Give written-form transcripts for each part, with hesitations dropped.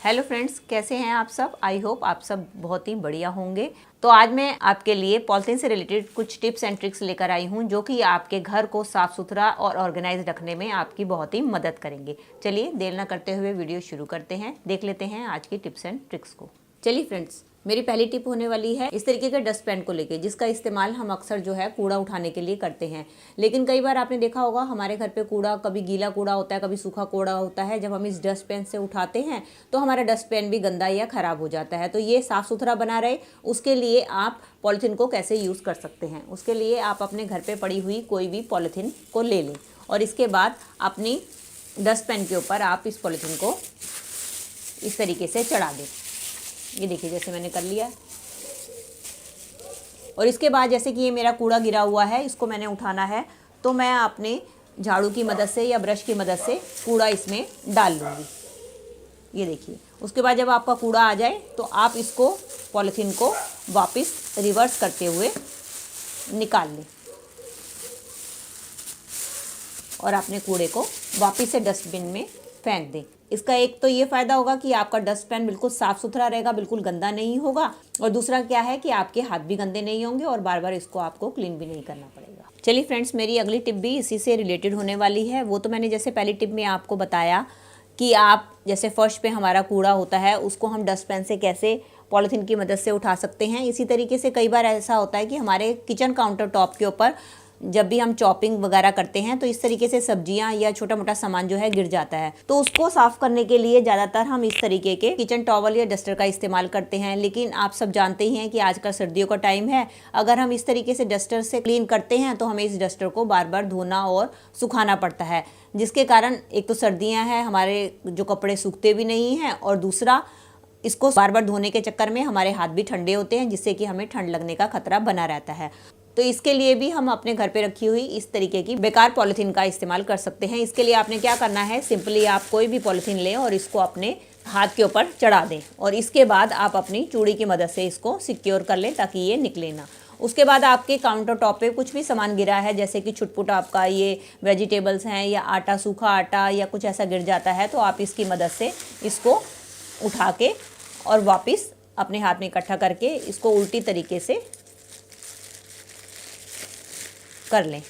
Hello friends, कैसे हैं आप सब। आई होप आप सब बहुत ही बढ़िया होंगे। तो आज मैं आपके लिए पॉलिथीन से रिलेटेड कुछ टिप्स एंड ट्रिक्स लेकर आई हूं जो कि आपके घर को साफ सुथरा और ऑर्गेनाइज रखने में आपकी बहुत ही मदद करेंगे। चलिए देर न करते हुए वीडियो शुरू करते हैं। देख लेते हैं आज की टिप्स एंड ट्रिक्स को। चलिए फ्रेंड्स, मेरी पहली टिप होने वाली है इस तरीके के डस्ट पैन को लेके, जिसका इस्तेमाल हम अक्सर जो है कूड़ा उठाने के लिए करते हैं। लेकिन कई बार आपने देखा होगा हमारे घर पे कूड़ा कभी गीला कूड़ा होता है, कभी सूखा कूड़ा होता है। जब हम इस डस्ट पैन से उठाते हैं तो हमारा डस्ट पैन भी गंदा या खराब हो जाता है। तो ये साफ सुथरा बना रहे, उसके लिए आप पॉलिथीन को कैसे यूज़ कर सकते हैं। उसके लिए आप अपने घर पर पड़ी हुई कोई भी पॉलिथीन को ले लें और इसके बाद अपनी डस्ट पैन के ऊपर आप इस पॉलिथीन को इस तरीके से चढ़ा दें। ये देखिए जैसे मैंने कर लिया। और इसके बाद जैसे कि ये मेरा कूड़ा गिरा हुआ है, इसको मैंने उठाना है, तो मैं अपने झाड़ू की मदद से या ब्रश की मदद से कूड़ा इसमें डाल लूँगी। ये देखिए, उसके बाद जब आपका कूड़ा आ जाए तो आप इसको पॉलिथीन को वापस रिवर्स करते हुए निकाल लें और अपने कूड़े को वापस से डस्टबिन में फेंक दें। इसका एक तो ये फ़ायदा होगा कि आपका डस्ट पैन बिल्कुल साफ़ सुथरा रहेगा, बिल्कुल गंदा नहीं होगा। और दूसरा क्या है कि आपके हाथ भी गंदे नहीं होंगे और बार बार इसको आपको क्लीन भी नहीं करना पड़ेगा। चलिए फ्रेंड्स, मेरी अगली टिप भी इसी से रिलेटेड होने वाली है। वो तो मैंने जैसे पहली टिप में आपको बताया कि आप जैसे फर्श पे हमारा कूड़ा होता है उसको हम डस्ट पैन से कैसे पॉलिथीन की मदद से उठा सकते हैं। इसी तरीके से कई बार ऐसा होता है कि हमारे किचन काउंटर टॉप के ऊपर जब भी हम चॉपिंग वगैरह करते हैं तो इस तरीके से सब्जियां या छोटा मोटा सामान जो है गिर जाता है। तो उसको साफ करने के लिए ज़्यादातर हम इस तरीके के किचन टॉवल या डस्टर का इस्तेमाल करते हैं। लेकिन आप सब जानते ही हैं कि आजकल सर्दियों का टाइम है। अगर हम इस तरीके से डस्टर से क्लीन करते हैं तो हमें इस डस्टर को बार बार धोना और सुखाना पड़ता है, जिसके कारण एक तो सर्दियाँ हैं, हमारे जो कपड़े सूखते भी नहीं हैं, और दूसरा इसको बार बार धोने के चक्कर में हमारे हाथ भी ठंडे होते हैं, जिससे कि हमें ठंड लगने का खतरा बना रहता है। तो इसके लिए भी हम अपने घर पे रखी हुई इस तरीके की बेकार पॉलिथीन का इस्तेमाल कर सकते हैं। इसके लिए आपने क्या करना है, सिंपली आप कोई भी पॉलिथीन लें और इसको अपने हाथ के ऊपर चढ़ा दें और इसके बाद आप अपनी चूड़ी की मदद से इसको सिक्योर कर लें ताकि ये निकले ना। उसके बाद आपके काउंटर टॉप पे कुछ भी सामान गिरा है, जैसे कि छुटपुट आपका ये वेजिटेबल्स हैं या आटा, सूखा आटा या कुछ ऐसा गिर जाता है, तो आप इसकी मदद से इसको उठा के और वापस अपने हाथ में इकट्ठा करके इसको उल्टी तरीके से कर लें।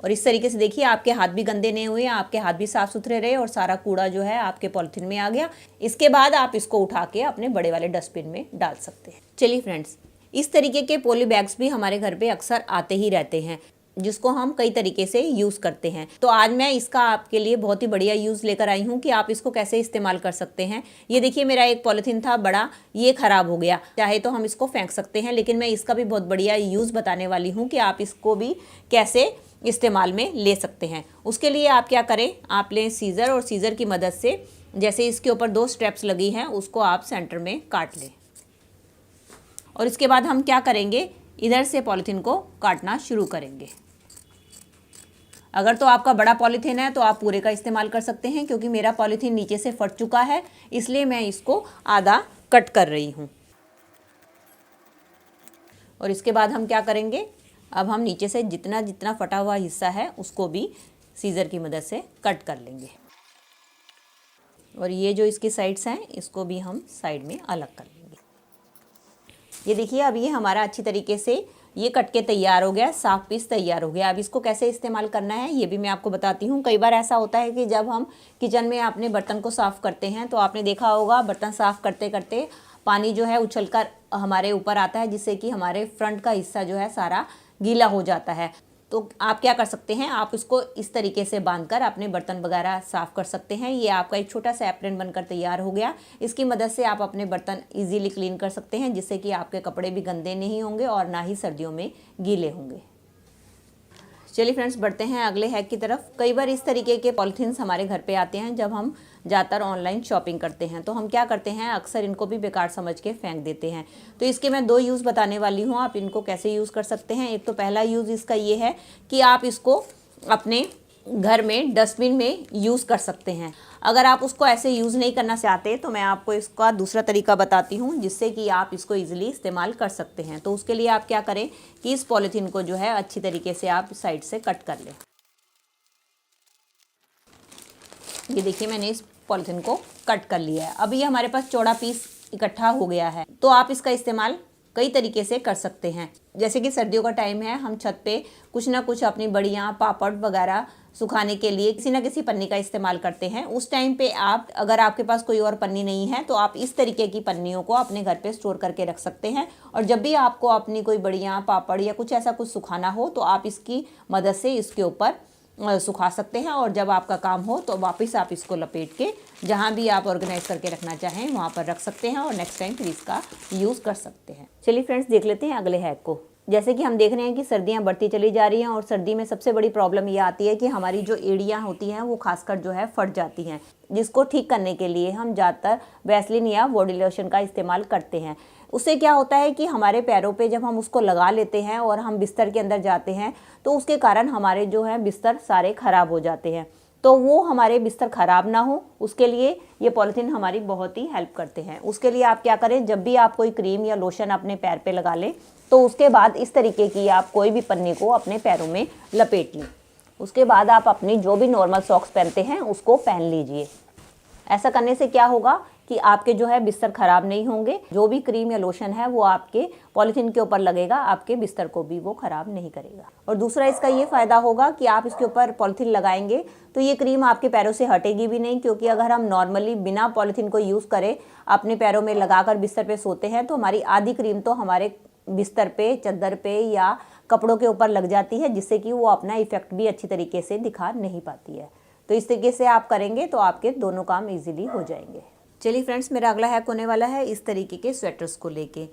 और इस तरीके से देखिए आपके हाथ भी गंदे नहीं हुए, आपके हाथ भी साफ सुथरे रहे और सारा कूड़ा जो है आपके पॉलिथीन में आ गया। इसके बाद आप इसको उठा के अपने बड़े वाले डस्टबिन में डाल सकते हैं। चलिए फ्रेंड्स, इस तरीके के पॉली बैग्स भी हमारे घर पे अक्सर आते ही रहते हैं, जिसको हम कई तरीके से यूज़ करते हैं। तो आज मैं इसका आपके लिए बहुत ही बढ़िया यूज़ लेकर आई हूँ कि आप इसको कैसे इस्तेमाल कर सकते हैं। ये देखिए, मेरा एक पॉलिथीन था बड़ा, ये ख़राब हो गया। चाहे तो हम इसको फेंक सकते हैं, लेकिन मैं इसका भी बहुत बढ़िया यूज़ बताने वाली हूँ कि आप इसको भी कैसे इस्तेमाल में ले सकते हैं। उसके लिए आप क्या करें, आप लें सीज़र और सीज़र की मदद से जैसे इसके ऊपर 2 स्टेप्स लगी हैं उसको आप सेंटर में काट लें। और इसके बाद हम क्या करेंगे, इधर से पॉलिथीन को काटना शुरू करेंगे। अगर तो आपका बड़ा पॉलीथीन है तो आप पूरे का इस्तेमाल कर सकते हैं, क्योंकि मेरा पॉलीथीन नीचे से फट चुका है, इसलिए मैं इसको आधा कट कर रही हूँ। और इसके बाद हम क्या करेंगे, अब हम नीचे से जितना जितना फटा हुआ हिस्सा है उसको भी सीज़र की मदद से कट कर लेंगे। और ये जो इसकी साइड्स हैं इसको भी हम साइड में अलग कर लेंगे। ये देखिए, अब ये हमारा अच्छी तरीके से ये कट के तैयार हो गया, साफ पीस तैयार हो गया। अब इसको कैसे इस्तेमाल करना है ये भी मैं आपको बताती हूँ। कई बार ऐसा होता है कि जब हम किचन में अपने बर्तन को साफ़ करते हैं तो आपने देखा होगा बर्तन साफ़ करते करते पानी जो है उछलकर हमारे ऊपर आता है, जिससे कि हमारे फ्रंट का हिस्सा जो है सारा गीला हो जाता है। तो आप क्या कर सकते हैं, आप इसको इस तरीके से बांधकर अपने बर्तन वगैरह साफ़ कर सकते हैं। ये आपका एक छोटा सा एप्रन बनकर तैयार हो गया। इसकी मदद से आप अपने बर्तन इजीली क्लीन कर सकते हैं, जिससे कि आपके कपड़े भी गंदे नहीं होंगे और ना ही सर्दियों में गीले होंगे। चलिए फ्रेंड्स, बढ़ते हैं अगले हैक की तरफ। कई बार इस तरीके के पॉलिथीन्स हमारे घर पे आते हैं जब हम ज़्यादातर ऑनलाइन शॉपिंग करते हैं, तो हम क्या करते हैं, अक्सर इनको भी बेकार समझ के फेंक देते हैं। तो इसके मैं 2 यूज़ बताने वाली हूँ, आप इनको कैसे यूज़ कर सकते हैं। एक तो पहला यूज़ इसका ये है कि आप इसको अपने घर में डस्टबिन में यूज़ कर सकते हैं। अगर आप उसको ऐसे यूज़ नहीं करना चाहते तो मैं आपको इसका दूसरा तरीका बताती हूँ, जिससे कि आप इसको ईजिली इस्तेमाल कर सकते हैं। तो उसके लिए आप क्या करें कि इस पॉलीथीन को जो है अच्छी तरीके से आप साइड से कट कर लें। ये देखिए, मैंने इस पॉलिथीन को कट कर लिया है। अब ये हमारे पास चौड़ा पीस इकट्ठा हो गया है। तो आप इसका इस्तेमाल कई तरीके से कर सकते हैं। जैसे कि सर्दियों का टाइम है, हम छत पे कुछ ना कुछ अपनी बड़ियाँ, पापड़ वगैरह सुखाने के लिए किसी ना किसी पन्नी का इस्तेमाल करते हैं। उस टाइम पे आप, अगर आपके पास कोई और पन्नी नहीं है तो आप इस तरीके की पन्नियों को अपने घर पे स्टोर करके रख सकते हैं। और जब भी आपको अपनी कोई बड़ियाँ, पापड़ या कुछ ऐसा कुछ सुखाना हो तो आप इसकी मदद से इसके ऊपर सुखा सकते हैं। और जब आपका काम हो तो वापस आप इसको लपेट के जहाँ भी आप ऑर्गेनाइज करके रखना चाहें वहाँ पर रख सकते हैं और नेक्स्ट टाइम फिर इसका यूज़ कर सकते हैं। चलिए फ्रेंड्स, देख लेते हैं अगले हैक को। जैसे कि हम देख रहे हैं कि सर्दियाँ बढ़ती चली जा रही हैं और सर्दी में सबसे बड़ी प्रॉब्लम ये आती है कि हमारी जो एड़ियाँ होती हैं वो खासकर जो है फट जाती हैं, जिसको ठीक करने के लिए हम ज़्यादातर वैसलीन या बॉडी लोशन का इस्तेमाल करते हैं। उससे क्या होता है कि हमारे पैरों पे जब हम उसको लगा लेते हैं और हम बिस्तर के अंदर जाते हैं तो उसके कारण हमारे जो है बिस्तर सारे ख़राब हो जाते हैं। तो वो हमारे बिस्तर ख़राब ना हो उसके लिए ये पॉलिथीन हमारी बहुत ही हेल्प करते हैं। उसके लिए आप क्या करें, जब भी आप कोई क्रीम या लोशन अपने पैर पे लगा लें तो उसके बाद इस तरीके की आप कोई भी पन्नी को अपने पैरों में लपेट लें। उसके बाद आप अपनी जो भी नॉर्मल सॉक्स पहनते हैं उसको पहन लीजिए। ऐसा करने से क्या होगा कि आपके जो है बिस्तर ख़राब नहीं होंगे। जो भी क्रीम या लोशन है वो आपके पॉलिथीन के ऊपर लगेगा, आपके बिस्तर को भी वो ख़राब नहीं करेगा। और दूसरा इसका ये फ़ायदा होगा कि आप इसके ऊपर पॉलिथीन लगाएंगे तो ये क्रीम आपके पैरों से हटेगी भी नहीं, क्योंकि अगर हम नॉर्मली बिना पॉलिथीन को यूज़ करें अपने पैरों में लगाकर बिस्तर पे सोते हैं तो हमारी आधी क्रीम तो हमारे बिस्तर पे, चादर पे या कपड़ों के ऊपर लग जाती है, जिससे कि वो अपना इफेक्ट भी अच्छी तरीके से दिखा नहीं पाती है। तो इस तरीके से आप करेंगे तो आपके दोनों काम इजीली हो जाएंगे। चलिए फ्रेंड्स, मेरा अगला हैक होने वाला है इस तरीके के स्वेटर्स को लेके।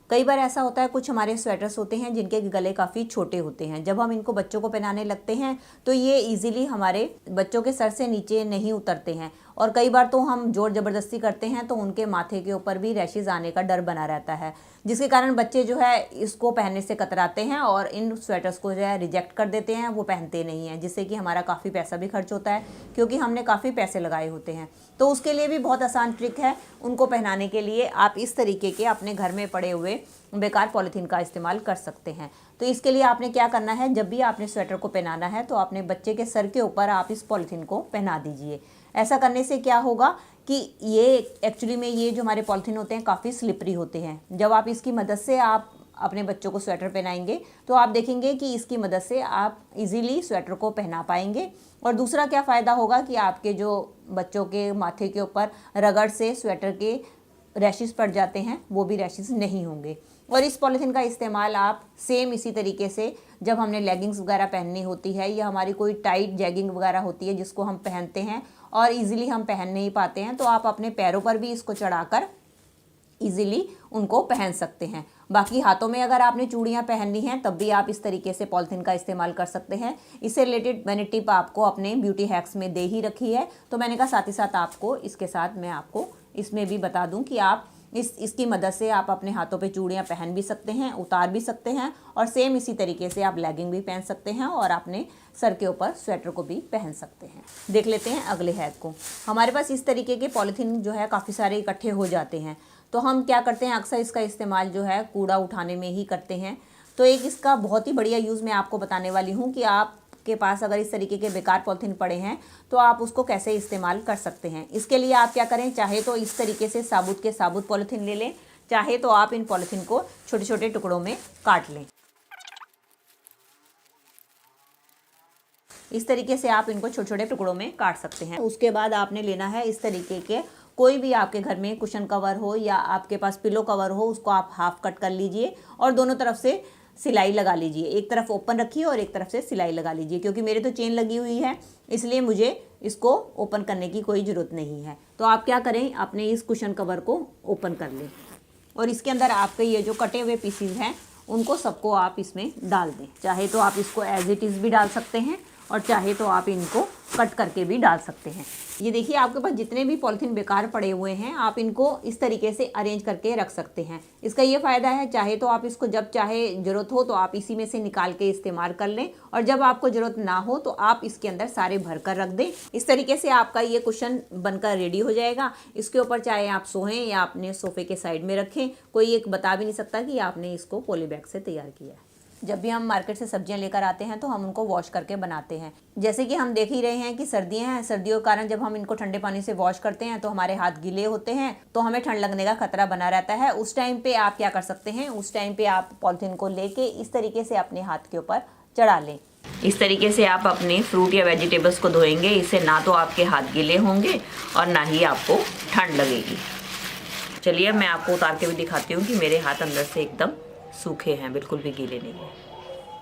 कई बार ऐसा होता है, कुछ हमारे स्वेटर्स होते हैं जिनके गले काफ़ी छोटे होते हैं। जब हम इनको बच्चों को पहनाने लगते हैं तो ये इजीली हमारे बच्चों के सर से नीचे नहीं उतरते हैं और कई बार तो हम जोर ज़बरदस्ती करते हैं तो उनके माथे के ऊपर भी रैशेज़ आने का डर बना रहता है, जिसके कारण बच्चे जो है इसको पहनने से कतराते हैं और इन स्वेटर्स को जो है रिजेक्ट कर देते हैं, वो पहनते नहीं हैं, जिससे कि हमारा काफ़ी पैसा भी खर्च होता है क्योंकि हमने काफ़ी पैसे लगाए होते हैं। तो उसके लिए भी बहुत आसान ट्रिक है उनको पहनाने के लिए। आप इस तरीके के अपने घर में पड़े हुए बेकार पॉलिथीन का इस्तेमाल कर सकते हैं। तो इसके लिए आपने क्या करना है, जब भी आपने स्वेटर को पहनाना है तो अपने बच्चे के सर के ऊपर आप इस पॉलिथीन को पहना दीजिए। ऐसा करने से क्या होगा कि ये एक्चुअली में ये जो हमारे पॉलिथीन होते हैं काफ़ी स्लिपरी होते हैं। जब आप इसकी मदद से आप अपने बच्चों को स्वेटर पहनाएंगे तो आप देखेंगे कि इसकी मदद से आप इजीली स्वेटर को पहना पाएंगे। और दूसरा क्या फ़ायदा होगा कि आपके जो बच्चों के माथे के ऊपर रगड़ से स्वेटर के रैशेस पड़ जाते हैं वो भी रैशेस नहीं होंगे। और इस पॉलिथीन का इस्तेमाल आप सेम इसी तरीके से जब हमने लेगिंग्स वगैरह पहननी होती है या हमारी कोई टाइट जैगिंग वगैरह होती है जिसको हम पहनते हैं और इजीली हम पहन नहीं पाते हैं, तो आप अपने पैरों पर भी इसको चढ़ाकर इजीली उनको पहन सकते हैं। बाकी हाथों में अगर आपने चूड़ियाँ पहननी हैं तब भी आप इस तरीके से पॉलिथीन का इस्तेमाल कर सकते हैं। इससे रिलेटेड मैंने टिप आपको अपने ब्यूटी हैक्स में दे ही रखी है, तो मैंने कहा साथ ही साथ आपको इसके साथ मैं आपको इसमें भी बता दूं कि आप इसकी मदद से आप अपने हाथों पे चूड़ियाँ पहन भी सकते हैं, उतार भी सकते हैं और सेम इसी तरीके से आप लेगिंग भी पहन सकते हैं और अपने सर के ऊपर स्वेटर को भी पहन सकते हैं। देख लेते हैं अगले हैक को। हमारे पास इस तरीके के पॉलिथीन जो है काफ़ी सारे इकट्ठे हो जाते हैं, तो हम क्या करते हैं, अक्सर इसका इस्तेमाल जो है कूड़ा उठाने में ही करते हैं। तो एक इसका बहुत ही बढ़िया यूज़ मैं आपको बताने वाली हूँ कि आपके पास अगर इस तरीके के बेकार पॉलिथीन पड़े हैं तो आप उसको कैसे इस्तेमाल कर सकते हैं। इसके लिए आप क्या करें, चाहे तो इस तरीके से साबुत के साबुत पॉलिथीन ले लें, चाहे तो आप इन पॉलिथीन को छोटे छोटे टुकड़ों में काट लें। इस तरीके से आप इनको छोटे छोटे टुकड़ों में काट सकते हैं। उसके बाद आपने लेना है इस तरीके के कोई भी आपके घर में कुशन कवर हो या आपके पास पिलो कवर हो, उसको आप हाफ कट कर लीजिए और दोनों तरफ से सिलाई लगा लीजिए। एक तरफ ओपन रखिए और एक तरफ से सिलाई लगा लीजिए। क्योंकि मेरे तो चेन लगी हुई है इसलिए मुझे इसको ओपन करने की कोई ज़रूरत नहीं है। तो आप क्या करें, अपने इस कुशन कवर को ओपन कर लें और इसके अंदर आपके ये जो कटे हुए पीसीज हैं उनको सबको आप इसमें डाल दें। चाहे तो आप इसको एज इट इज़ भी डाल सकते हैं और चाहे तो आप इनको कट करके भी डाल सकते हैं। ये देखिए आपके पास जितने भी पॉलिथीन बेकार पड़े हुए हैं आप इनको इस तरीके से अरेंज करके रख सकते हैं। इसका ये फ़ायदा है, चाहे तो आप इसको जब चाहे ज़रूरत हो तो आप इसी में से निकाल के इस्तेमाल कर लें और जब आपको ज़रूरत ना हो तो आप इसके अंदर सारे भर कर रख दें। इस तरीके से आपका ये कुशन बनकर रेडी हो जाएगा। इसके ऊपर चाहे आप सोएं या अपने सोफे के साइड में रखें, कोई एक बता भी नहीं सकता कि आपने इसको पॉली बैग से तैयार किया है। जब भी हम मार्केट से सब्जियां लेकर आते हैं तो हम उनको वॉश करके बनाते हैं। जैसे कि हम देख ही रहे हैं कि सर्दियां हैं, सर्दियों के कारण जब हम इनको ठंडे पानी से वॉश करते हैं तो हमारे हाथ गीले होते हैं, तो हमें ठंड लगने का खतरा बना रहता है। उस टाइम पे आप क्या कर सकते हैं, उस टाइम पे आप पॉलिथीन को लेके इस तरीके से अपने हाथ के ऊपर चढ़ा लें। इस तरीके से आप अपने फ्रूट या वेजिटेबल्स को धोएंगे, इससे ना तो आपके हाथ गीले होंगे और ना ही आपको ठंड लगेगी। चलिए अब मैं आपको उतार के भी दिखाती हूँ कि मेरे हाथ अंदर से एकदम सूखे हैं, बिल्कुल भी गीले नहीं हैं।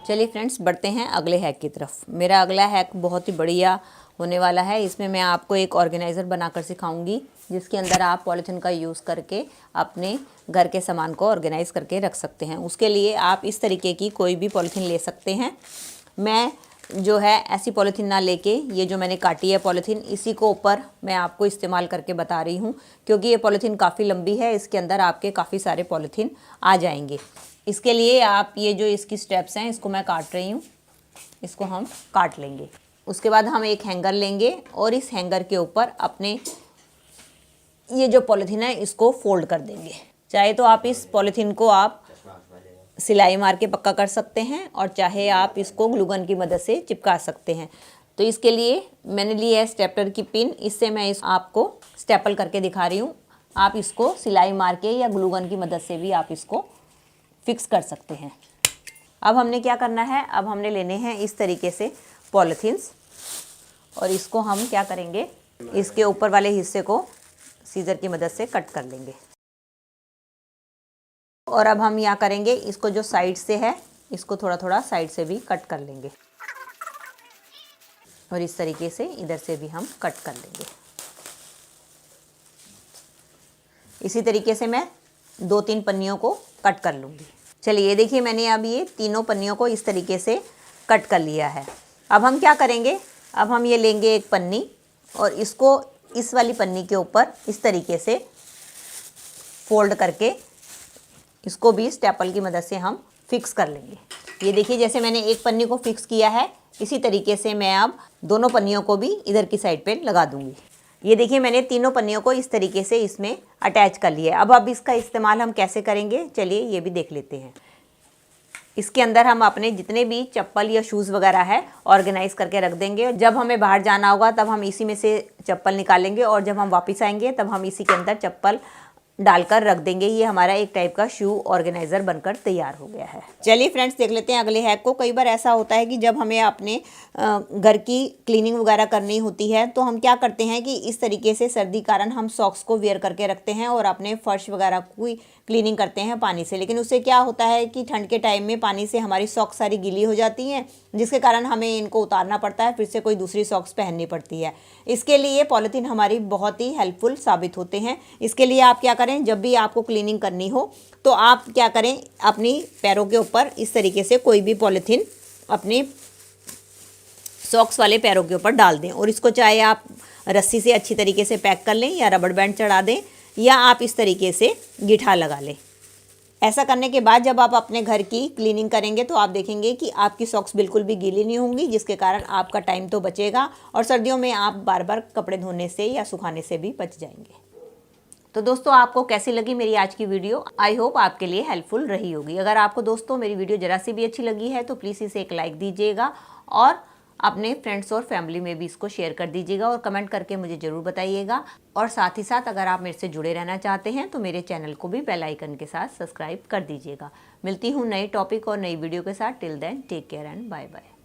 चलिए फ्रेंड्स, बढ़ते हैं अगले हैक की तरफ। मेरा अगला हैक बहुत ही बढ़िया होने वाला है। इसमें मैं आपको एक ऑर्गेनाइज़र बनाकर सिखाऊंगी जिसके अंदर आप पॉलीथीन का यूज़ करके अपने घर के सामान को ऑर्गेनाइज़ करके रख सकते हैं। उसके लिए आप इस तरीके की कोई भी पॉलीथीन ले सकते हैं। मैं जो है ऐसी पॉलीथीन ना लेके ये जो मैंने काटी है पॉलीथीन, इसी को ऊपर मैं आपको इस्तेमाल करके बता रही हूँ, क्योंकि ये पॉलीथीन काफ़ी लंबी है, इसके अंदर आपके काफ़ी सारे पॉलीथीन आ जाएंगे। इसके लिए आप ये जो इसकी स्टेप्स हैं इसको मैं काट रही हूँ, इसको हम काट लेंगे। उसके बाद हम एक हैंगर लेंगे और इस हैंगर के ऊपर अपने ये जो पॉलीथीन है इसको फोल्ड कर देंगे। चाहे तो आप इस पॉलीथीन को आप सिलाई मार के पक्का कर सकते हैं और चाहे आप इसको ग्लू गन की मदद से चिपका सकते हैं। तो इसके लिए मैंने ली है स्टेपलर की पिन, इससे मैं इस आपको स्टेपल करके दिखा रही हूँ। आप इसको सिलाई मार के या ग्लू गन की मदद से भी आप इसको फिक्स कर सकते हैं। अब हमने क्या करना है, अब हमने लेने हैं इस तरीके से पॉलीथीन्स और इसको हम क्या करेंगे, इसके ऊपर वाले हिस्से को सीजर की मदद से कट कर लेंगे। और अब हम यहाँ करेंगे, इसको जो साइड से है इसको थोड़ा थोड़ा साइड से भी कट कर लेंगे और इस तरीके से इधर से भी हम कट कर लेंगे। इसी तरीके से मैं 2-3 पन्नियों को कट कर लूँगी। चलिए ये देखिए, मैंने अब ये तीनों पन्नियों को इस तरीके से कट कर लिया है। अब हम क्या करेंगे, अब हम ये लेंगे एक पन्नी और इसको इस वाली पन्नी के ऊपर इस तरीके से फोल्ड करके इसको भी स्टेपल की मदद से हम फिक्स कर लेंगे। ये देखिए, जैसे मैंने एक पन्नी को फिक्स किया है इसी तरीके से मैं अब दोनों पन्नियों को भी इधर की साइड पे लगा दूंगी। ये देखिए, मैंने तीनों पन्नियों को इस तरीके से इसमें अटैच कर लिया है। अब इसका इस्तेमाल हम कैसे करेंगे, चलिए ये भी देख लेते हैं। इसके अंदर हम अपने जितने भी चप्पल या शूज़ वगैरह है ऑर्गेनाइज करके रख देंगे। जब हमें बाहर जाना होगा तब हम इसी में से चप्पल निकालेंगे और जब हम वापस आएंगे तब हम इसी के अंदर चप्पल डालकर रख देंगे। ये हमारा एक टाइप का शू ऑर्गेनाइज़र बनकर तैयार हो गया है। चलिए फ्रेंड्स, देख लेते हैं अगले हैक को। कई बार ऐसा होता है कि जब हमें अपने घर की क्लीनिंग वगैरह करनी होती है तो हम क्या करते हैं कि इस तरीके से सर्दी कारण हम सॉक्स को वेयर करके रखते हैं और अपने फर्श वगैरह की क्लीनिंग करते हैं पानी से। लेकिन उससे क्या होता है कि ठंड के टाइम में पानी से हमारी सॉक्स सारी गीली हो जाती हैं, जिसके कारण हमें इनको उतारना पड़ता है, फिर से कोई दूसरी सॉक्स पहननी पड़ती है। इसके लिए पॉलीथीन हमारी बहुत ही हेल्पफुल साबित होते हैं। इसके लिए आप क्या करें, जब भी आपको क्लीनिंग करनी हो तो आप क्या करें, अपनी पैरों के ऊपर इस तरीके से कोई भी पॉलीथीन अपने सॉक्स वाले पैरों के ऊपर डाल दें और इसको चाहे आप रस्सी से अच्छी तरीके से पैक कर लें या रबड़ बैंड चढ़ा दें या आप इस तरीके से गिठा लगा लें। ऐसा करने के बाद जब आप अपने घर की क्लीनिंग करेंगे तो आप देखेंगे कि आपकी सॉक्स बिल्कुल भी गीली नहीं होंगी, जिसके कारण आपका टाइम तो बचेगा और सर्दियों में आप बार बार कपड़े धोने से या सुखाने से भी बच जाएंगे। तो दोस्तों, आपको कैसी लगी मेरी आज की वीडियो? आई होप आपके लिए हेल्पफुल रही होगी। अगर आपको दोस्तों मेरी वीडियो जरा सी भी अच्छी लगी है तो प्लीज़ इसे एक लाइक दीजिएगा और अपने फ्रेंड्स और फैमिली में भी इसको शेयर कर दीजिएगा और कमेंट करके मुझे ज़रूर बताइएगा। और साथ ही साथ अगर आप मेरे से जुड़े रहना चाहते हैं तो मेरे चैनल को भी बेल आइकन के साथ सब्सक्राइब कर दीजिएगा। मिलती हूँ नए टॉपिक और नई वीडियो के साथ। Till then take care and bye bye.